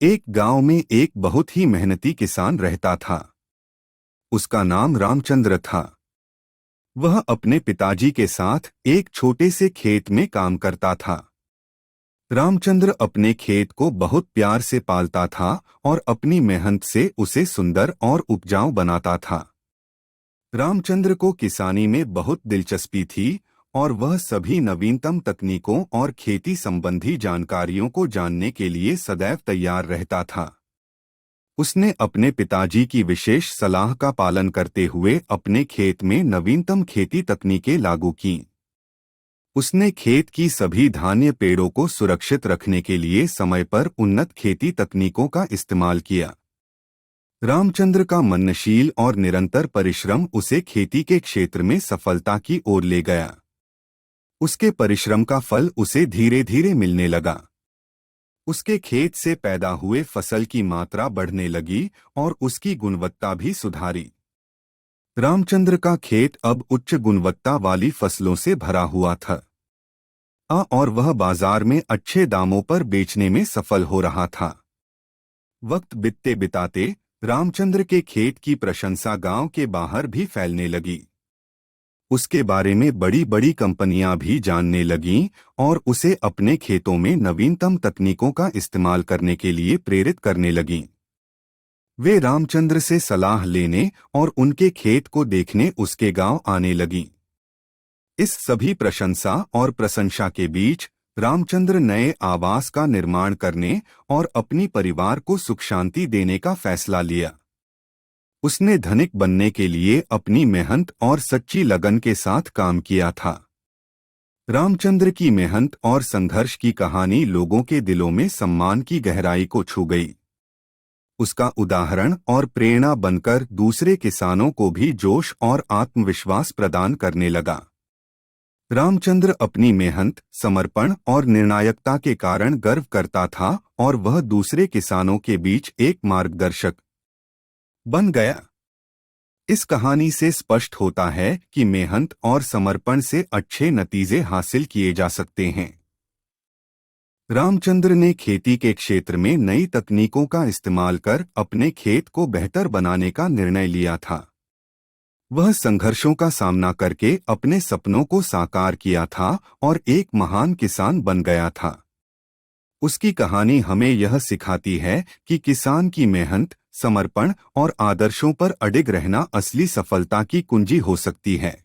एक गांव में एक बहुत ही मेहनती किसान रहता था। उसका नाम रामचंद्र था। वह अपने पिताजी के साथ एक छोटे से खेत में काम करता था। रामचंद्र अपने खेत को बहुत प्यार से पालता था और अपनी मेहनत से उसे सुंदर और उपजाऊ बनाता था। रामचंद्र को किसानी में बहुत दिलचस्पी थी और वह सभी नवीनतम तकनीकों और खेती संबंधी जानकारियों को जानने के लिए सदैव तैयार रहता था। उसने अपने पिताजी की विशेष सलाह का पालन करते हुए अपने खेत में नवीनतम खेती तकनीकें लागू कीं। उसने खेत की सभी धान्य पेड़ों को सुरक्षित रखने के लिए समय पर उन्नत खेती तकनीकों का इस्तेमाल किया। रामचंद्र का मननशील और निरंतर परिश्रम उसे खेती के क्षेत्र में सफलता की ओर ले गया। उसके परिश्रम का फल उसे धीरे धीरे मिलने लगा। उसके खेत से पैदा हुए फसल की मात्रा बढ़ने लगी और उसकी गुणवत्ता भी सुधारी। रामचंद्र का खेत अब उच्च गुणवत्ता वाली फसलों से भरा हुआ था और वह बाजार में अच्छे दामों पर बेचने में सफल हो रहा था। वक्त बितते बिताते रामचंद्र के खेत की प्रशंसा गांव के बाहर भी फैलने लगी। उसके बारे में बड़ी बड़ी कंपनियां भी जानने लगीं और उसे अपने खेतों में नवीनतम तकनीकों का इस्तेमाल करने के लिए प्रेरित करने लगीं। वे रामचंद्र से सलाह लेने और उनके खेत को देखने उसके गांव आने लगीं। इस सभी प्रशंसा और प्रशंसा के बीच रामचंद्र नए आवास का निर्माण करने और अपनी परिवार को सुख शांति देने का फैसला लिया। उसने धनिक बनने के लिए अपनी मेहनत और सच्ची लगन के साथ काम किया था। रामचंद्र की मेहनत और संघर्ष की कहानी लोगों के दिलों में सम्मान की गहराई को छू गई। उसका उदाहरण और प्रेरणा बनकर दूसरे किसानों को भी जोश और आत्मविश्वास प्रदान करने लगा। रामचंद्र अपनी मेहनत, समर्पण और निर्णायकता के कारण गर्व करता था और वह दूसरे किसानों के बीच एक मार्गदर्शक बन गया। इस कहानी से स्पष्ट होता है कि मेहनत और समर्पण से अच्छे नतीजे हासिल किए जा सकते हैं। रामचंद्र ने खेती के क्षेत्र में नई तकनीकों का इस्तेमाल कर अपने खेत को बेहतर बनाने का निर्णय लिया था। वह संघर्षों का सामना करके अपने सपनों को साकार किया था और एक महान किसान बन गया था। उसकी कहानी हमें यह सिखाती है कि किसान की मेहनत, समर्पण और आदर्शों पर अडिग रहना असली सफलता की कुंजी हो सकती है।